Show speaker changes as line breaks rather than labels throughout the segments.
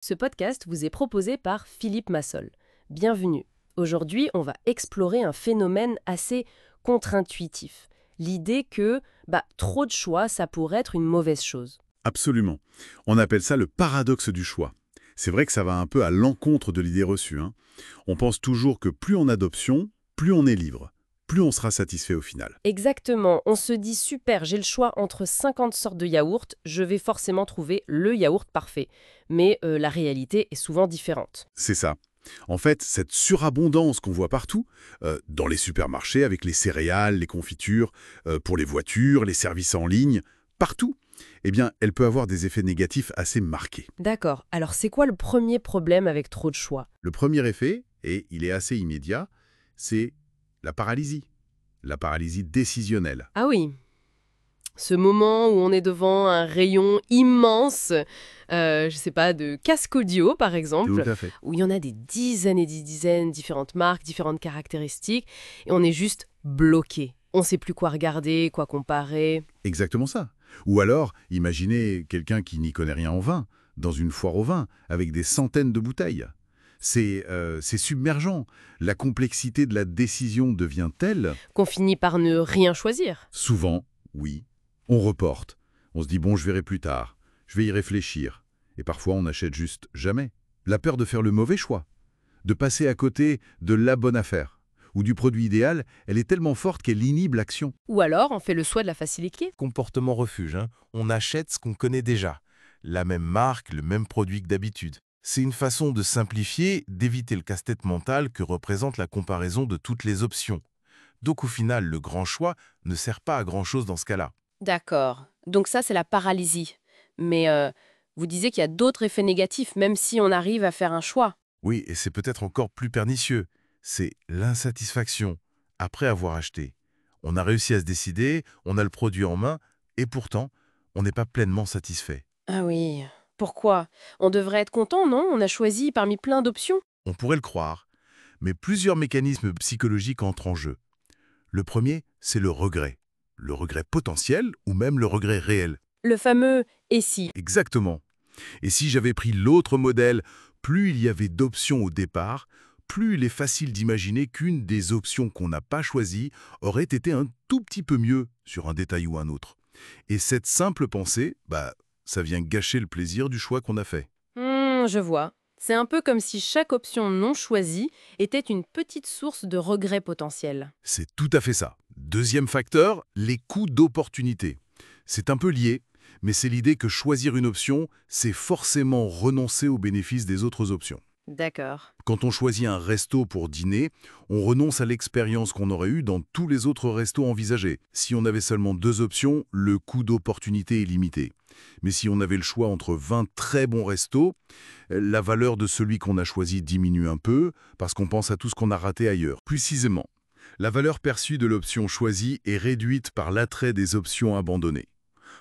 Ce podcast vous est proposé par Philippe Massol. Bienvenue. Aujourd'hui, on va explorer un phénomène assez contre-intuitif. L'idée que trop de choix, ça pourrait être une mauvaise chose.
Absolument. On appelle ça le paradoxe du choix. C'est vrai que ça va un peu à l'encontre de l'idée reçue, hein. On pense toujours que plus on a d'options, plus on est libre, plus on sera satisfait au final.
Exactement, on se dit super, j'ai le choix entre 50 sortes de yaourts, je vais forcément trouver le yaourt parfait. Mais la réalité est souvent différente.
C'est ça. En fait, cette surabondance qu'on voit partout, dans les supermarchés avec les céréales, les confitures, pour les voitures, les services en ligne, partout, eh bien, elle peut avoir des effets négatifs assez marqués.
D'accord, alors c'est quoi le premier problème avec trop de choix?
Le premier effet, et il est assez immédiat, c'est la paralysie. La paralysie décisionnelle.
Ah oui, ce moment où on est devant un rayon immense, je sais pas, de casque audio par
Tout
exemple,
à fait.
où il y en a des dizaines et des dizaines, différentes marques, différentes caractéristiques, et on est juste bloqué. On sait plus quoi regarder, quoi comparer.
Exactement ça. Ou alors, imaginez quelqu'un qui n'y connaît rien en vin, dans une foire au vin, avec des centaines de bouteilles. C'est submergent. La complexité de la décision devient telle,
Qu'on finit par ne rien choisir.
souvent, oui, on reporte. On se dit, bon, je verrai plus tard, je vais y réfléchir. Et parfois, on n'achète juste jamais. La peur de faire le mauvais choix, de passer à côté de la bonne affaire, ou du produit idéal, elle est tellement forte qu'elle inhibe l'action.
Ou alors on fait le choix de la facilité.
Comportement refuge, hein. On achète ce qu'on connaît déjà. La même marque, le même produit que d'habitude. C'est une façon de simplifier, d'éviter le casse-tête mental que représente la comparaison de toutes les options. Donc au final, le grand choix ne sert pas à grand-chose dans ce cas-là.
D'accord, donc ça c'est la paralysie. Mais vous disiez qu'il y a d'autres effets négatifs, même si on arrive à faire un choix.
Oui, et c'est peut-être encore plus pernicieux. C'est l'insatisfaction. Après avoir acheté, on a réussi à se décider, on a le produit en main, et pourtant, on n'est pas pleinement satisfait.
Ah oui. Pourquoi? On devrait être content, non? On a choisi parmi plein d'options.
On pourrait le croire, mais plusieurs mécanismes psychologiques entrent en jeu. Le premier, c'est le regret. Le regret potentiel ou même le regret réel.
Le fameux «et si».
Exactement. Et si j'avais pris l'autre modèle, plus il y avait d'options au départ, plus il est facile d'imaginer qu'une des options qu'on n'a pas choisies aurait été un tout petit peu mieux sur un détail ou un autre. Et cette simple pensée, ça vient gâcher le plaisir du choix qu'on a fait.
Je vois. C'est un peu comme si chaque option non choisie était une petite source de regret potentiel.
C'est tout à fait ça. Deuxième facteur, les coûts d'opportunité. C'est un peu lié, mais c'est l'idée que choisir une option, c'est forcément renoncer aux bénéfices des autres options.
D'accord.
Quand on choisit un resto pour dîner, on renonce à l'expérience qu'on aurait eue dans tous les autres restos envisagés. Si on avait seulement deux options, le coût d'opportunité est limité. Mais si on avait le choix entre 20 très bons restos, la valeur de celui qu'on a choisi diminue un peu parce qu'on pense à tout ce qu'on a raté ailleurs. Précisément, la valeur perçue de l'option choisie est réduite par l'attrait des options abandonnées.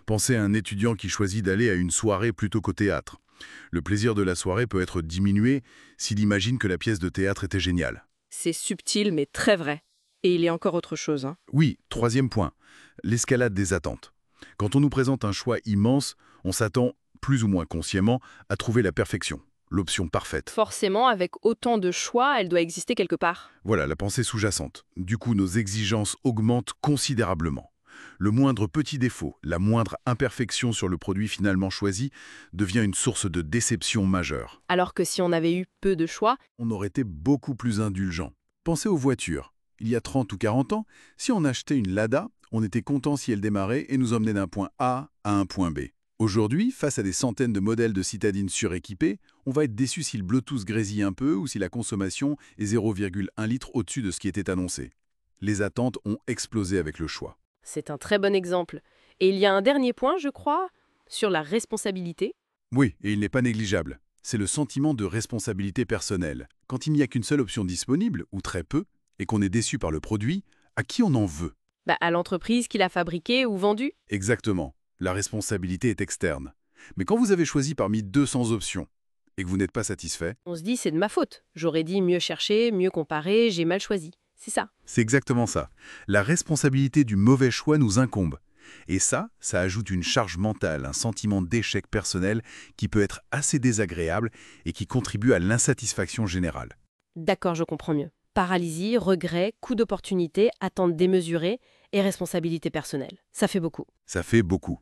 Pensez à un étudiant qui choisit d'aller à une soirée plutôt qu'au théâtre. Le plaisir de la soirée peut être diminué s'il imagine que la pièce de théâtre était géniale.
C'est subtil mais très vrai. Et il y a encore autre chose, hein.
Oui, troisième point, l'escalade des attentes. Quand on nous présente un choix immense, on s'attend, plus ou moins consciemment, à trouver la perfection, l'option parfaite.
Forcément, avec autant de choix, elle doit exister quelque part.
Voilà la pensée sous-jacente. Du coup, nos exigences augmentent considérablement. Le moindre petit défaut, la moindre imperfection sur le produit finalement choisi devient une source de déception majeure.
Alors que si on avait eu peu de choix,
On aurait été beaucoup plus indulgent. Pensez aux voitures. Il y a 30 ou 40 ans, si on achetait une Lada, on était content si elle démarrait et nous emmenait d'un point A à un point B. Aujourd'hui, face à des centaines de modèles de citadines suréquipés, on va être déçu si le Bluetooth grésille un peu ou si la consommation est 0,1 litre au-dessus de ce qui était annoncé. Les attentes ont explosé avec le choix.
C'est un très bon exemple. Et il y a un dernier point, je crois, sur la responsabilité.
Oui, et il n'est pas négligeable. C'est le sentiment de responsabilité personnelle. Quand il n'y a qu'une seule option disponible, ou très peu, et qu'on est déçu par le produit, à qui on en veut?
À l'entreprise qui l'a fabriqué ou vendu.
Exactement. La responsabilité est externe. Mais quand vous avez choisi parmi 200 options et que vous n'êtes pas satisfait,
On se dit c'est de ma faute. J'aurais dit mieux chercher, mieux comparer, j'ai mal choisi. C'est ça.
c'est exactement ça. La responsabilité du mauvais choix nous incombe.
Et ça ajoute une charge mentale, un sentiment d'échec personnel qui peut être assez désagréable et qui contribue à l'insatisfaction générale.
D'accord, je comprends mieux. Paralysie, regret, coût d'opportunité, attente démesurée et responsabilité personnelle. Ça fait beaucoup.
Ça fait beaucoup.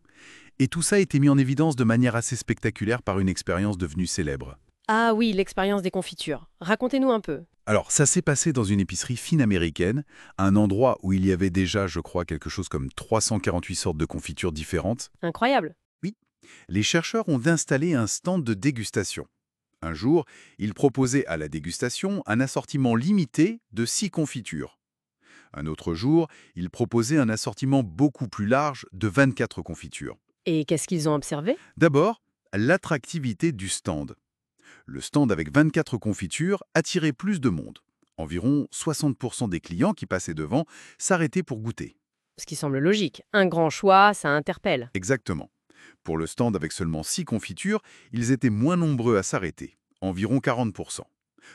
Et tout ça a été mis en évidence de manière assez spectaculaire par une expérience devenue célèbre.
Ah oui, l'expérience des confitures. Racontez-nous un peu.
Alors, ça s'est passé dans une épicerie fine américaine, un endroit où il y avait déjà, je crois, quelque chose comme 348 sortes de confitures différentes.
Incroyable.
Les chercheurs ont installé un stand de dégustation. Un jour, ils proposaient à la dégustation un assortiment limité de 6 confitures. Un autre jour, ils proposaient un assortiment beaucoup plus large de 24 confitures.
Et qu'est-ce qu'ils ont observé?
D'abord, l'attractivité du stand. Le stand avec 24 confitures attirait plus de monde. Environ 60% des clients qui passaient devant s'arrêtaient pour goûter.
Ce qui semble logique. Un grand choix, ça interpelle.
Exactement. Pour le stand avec seulement 6 confitures, ils étaient moins nombreux à s'arrêter, environ 40%.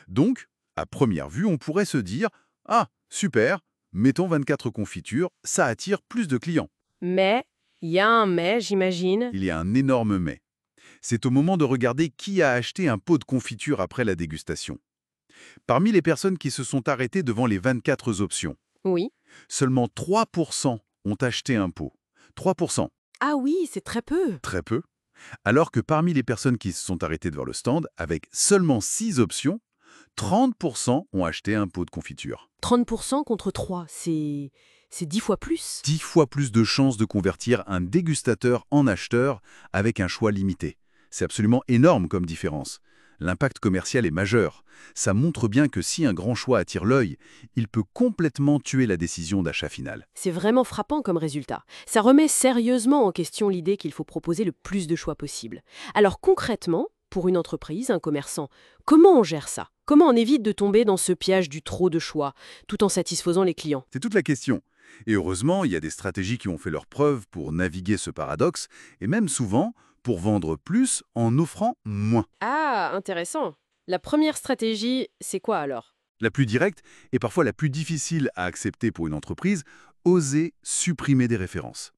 Donc, à première vue, on pourrait se dire « Ah, super, mettons 24 confitures, ça attire plus de clients.
Mais, il y a un mais, j'imagine. »
Il y a un énorme mais. C'est au moment de regarder qui a acheté un pot de confiture après la dégustation. Parmi les personnes qui se sont arrêtées devant les 24 options,
Oui.
seulement 3% ont acheté un pot. 3%.
Ah oui, c'est très peu.
Très peu. Alors que parmi les personnes qui se sont arrêtées devant le stand, avec seulement 6 options, 30% ont acheté un pot de confiture.
30% contre 3, c'est 10 fois plus.
10 fois plus de chances de convertir un dégustateur en acheteur avec un choix limité. C'est absolument énorme comme différence. L'impact commercial est majeur. Ça montre bien que si un grand choix attire l'œil, il peut complètement tuer la décision d'achat finale.
C'est vraiment frappant comme résultat. Ça remet sérieusement en question l'idée qu'il faut proposer le plus de choix possible. Alors concrètement, pour une entreprise, un commerçant, comment on gère ça? Comment on évite de tomber dans ce piège du trop de choix, tout en satisfaisant les clients?
C'est toute la question. Et heureusement, il y a des stratégies qui ont fait leurs preuves pour naviguer ce paradoxe, et même souvent pour vendre plus en offrant moins.
Ah, intéressant. La première stratégie, c'est quoi alors?
La plus directe et parfois la plus difficile à accepter pour une entreprise, oser supprimer des références.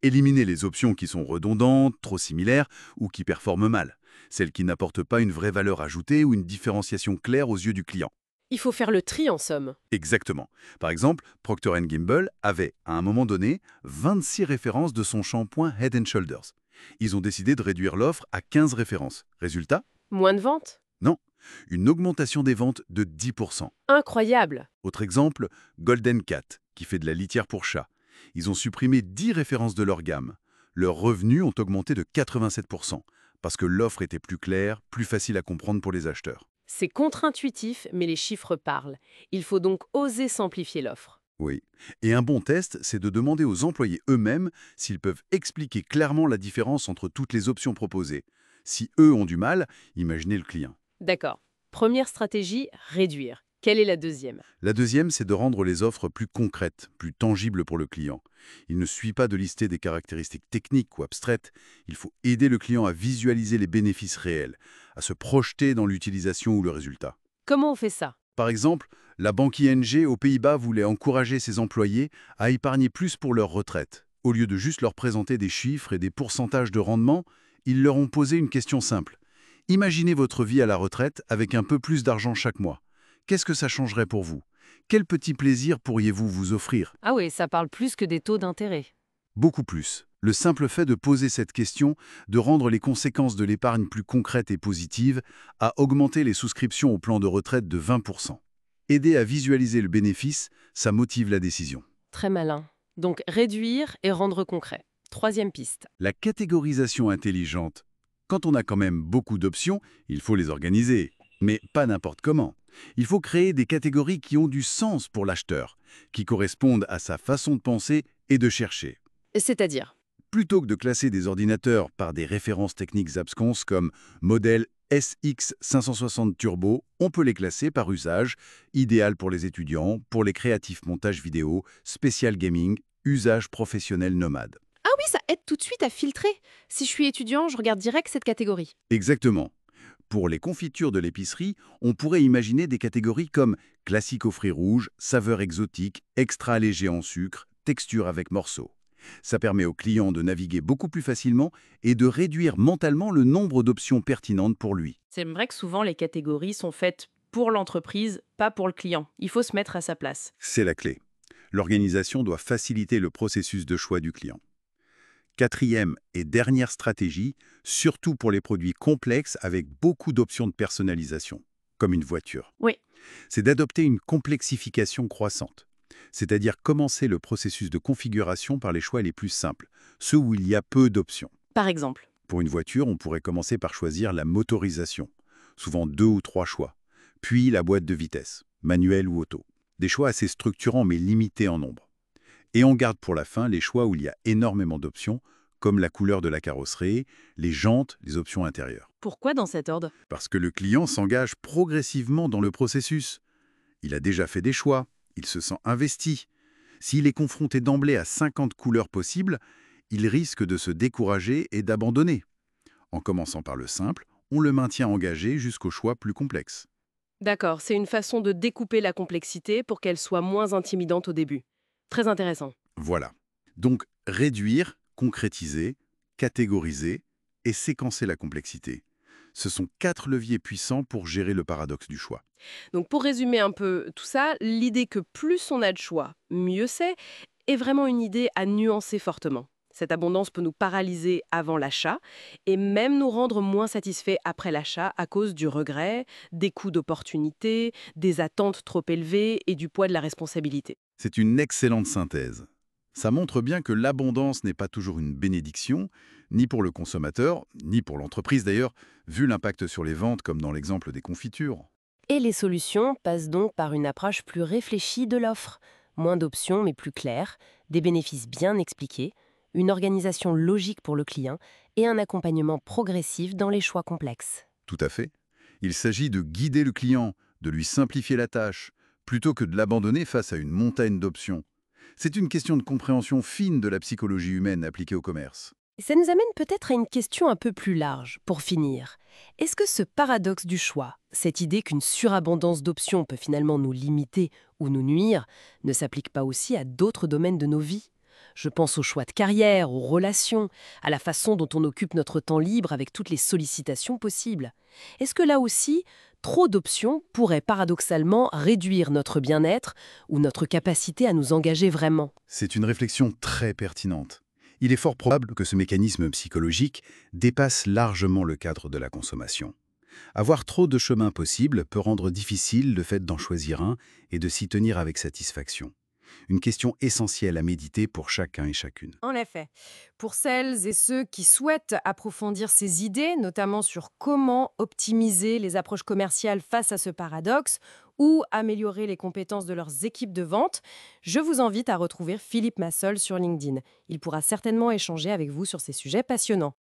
Éliminer les options qui sont redondantes, trop similaires ou qui performent mal. Celles qui n'apportent pas une vraie valeur ajoutée ou une différenciation claire aux yeux du client.
Il faut faire le tri en somme.
Exactement. Par exemple, Procter & Gamble avait, à un moment donné, 26 références de son shampoing Head & Shoulders. Ils ont décidé de réduire l'offre à 15 références. Résultat?
Moins de ventes?
Non. Une augmentation des ventes de 10%.
Incroyable.
Autre exemple, Golden Cat, qui fait de la litière pour chat. Ils ont supprimé 10 références de leur gamme. Leurs revenus ont augmenté de 87%, parce que l'offre était plus claire, plus facile à comprendre pour les acheteurs.
C'est contre-intuitif, mais les chiffres parlent. Il faut donc oser simplifier l'offre.
Oui. Et un bon test, c'est de demander aux employés eux-mêmes s'ils peuvent expliquer clairement la différence entre toutes les options proposées. Si eux ont du mal, imaginez le client.
D'accord. Première stratégie, réduire. Quelle est la deuxième?
La deuxième, c'est de rendre les offres plus concrètes, plus tangibles pour le client. Il ne suffit pas de lister des caractéristiques techniques ou abstraites. Il faut aider le client à visualiser les bénéfices réels, à se projeter dans l'utilisation ou le résultat.
Comment on fait ça?
Par exemple, la banque ING aux Pays-Bas voulait encourager ses employés à épargner plus pour leur retraite. Au lieu de juste leur présenter des chiffres et des pourcentages de rendement, ils leur ont posé une question simple. Imaginez votre vie à la retraite avec un peu plus d'argent chaque mois. Qu'est-ce que ça changerait pour vous? Quel petit plaisir pourriez-vous vous offrir?
Ah oui, ça parle plus que des taux d'intérêt.
Beaucoup plus. Le simple fait de poser cette question, de rendre les conséquences de l'épargne plus concrètes et positives, a augmenté les souscriptions au plan de retraite de 20%. Aider à visualiser le bénéfice, ça motive la décision.
Très malin. Donc réduire et rendre concret. Troisième piste.
La catégorisation intelligente. Quand on a quand même beaucoup d'options, il faut les organiser. Mais pas n'importe comment. Il faut créer des catégories qui ont du sens pour l'acheteur, qui correspondent à sa façon de penser et de chercher.
C'est-à-dire?
Plutôt que de classer des ordinateurs par des références techniques absconses comme modèle SX560 Turbo, on peut les classer par usage, idéal pour les étudiants, pour les créatifs montage vidéo, spécial gaming, usage professionnel nomade.
Ah oui, ça aide tout de suite à filtrer. Si je suis étudiant, je regarde direct cette catégorie.
Exactement. Pour les confitures de l'épicerie, on pourrait imaginer des catégories comme classique aux fruits rouges, saveur exotique, extra léger en sucre, texture avec morceaux.
Ça permet aux clients de naviguer beaucoup plus facilement et de réduire mentalement le nombre d'options pertinentes pour lui.
C'est vrai que souvent les catégories sont faites pour l'entreprise, pas pour le client. Il faut se mettre à sa place.
C'est la clé. L'organisation doit faciliter le processus de choix du client. Quatrième et dernière stratégie, surtout pour les produits complexes avec beaucoup d'options de personnalisation, comme une voiture.
Oui.
C'est d'adopter une complexification croissante. C'est-à-dire commencer le processus de configuration par les choix les plus simples, ceux où il y a peu d'options.
Par exemple.
Pour une voiture, on pourrait commencer par choisir la motorisation, souvent 2 ou 3 choix, puis la boîte de vitesse, manuel ou auto. Des choix assez structurants mais limités en nombre. Et on garde pour la fin les choix où il y a énormément d'options, comme la couleur de la carrosserie, les jantes, les options intérieures.
Pourquoi dans cet ordre?
Parce que le client s'engage progressivement dans le processus. Il a déjà fait des choix, il se sent investi. S'il est confronté d'emblée à 50 couleurs possibles, il risque de se décourager et d'abandonner. En commençant par le simple, on le maintient engagé jusqu'aux choix plus complexes.
D'accord, c'est une façon de découper la complexité pour qu'elle soit moins intimidante au début. Très intéressant.
Voilà. Donc, réduire, concrétiser, catégoriser et séquencer la complexité. Ce sont 4 leviers puissants pour gérer le paradoxe du choix.
Donc pour résumer un peu tout ça, l'idée que plus on a de choix, mieux c'est, est vraiment une idée à nuancer fortement. Cette abondance peut nous paralyser avant l'achat et même nous rendre moins satisfaits après l'achat à cause du regret, des coûts d'opportunité, des attentes trop élevées et du poids de la responsabilité.
C'est une excellente synthèse. Ça montre bien que l'abondance n'est pas toujours une bénédiction, ni pour le consommateur, ni pour l'entreprise d'ailleurs, vu l'impact sur les ventes comme dans l'exemple des confitures.
Et les solutions passent donc par une approche plus réfléchie de l'offre. Moins d'options mais plus claires, des bénéfices bien expliqués, une organisation logique pour le client et un accompagnement progressif dans les choix complexes.
Tout à fait. Il s'agit de guider le client, de lui simplifier la tâche, plutôt que de l'abandonner face à une montagne d'options. C'est une question de compréhension fine de la psychologie humaine appliquée au commerce.
Et ça nous amène peut-être à une question un peu plus large, pour finir. Est-ce que ce paradoxe du choix, cette idée qu'une surabondance d'options peut finalement nous limiter ou nous nuire, ne s'applique pas aussi à d'autres domaines de nos vies ? Je pense aux choix de carrière, aux relations, à la façon dont on occupe notre temps libre avec toutes les sollicitations possibles. Est-ce que là aussi, trop d'options pourraient paradoxalement réduire notre bien-être ou notre capacité à nous engager vraiment ?
C'est une réflexion très pertinente. Il est fort probable que ce mécanisme psychologique dépasse largement le cadre de la consommation. Avoir trop de chemins possibles peut rendre difficile le fait d'en choisir un et de s'y tenir avec satisfaction. Une question essentielle à méditer pour chacun et chacune.
En effet, pour celles et ceux qui souhaitent approfondir ces idées, notamment sur comment optimiser les approches commerciales face à ce paradoxe ou améliorer les compétences de leurs équipes de vente, je vous invite à retrouver Philippe Massol sur LinkedIn. Il pourra certainement échanger avec vous sur ces sujets passionnants.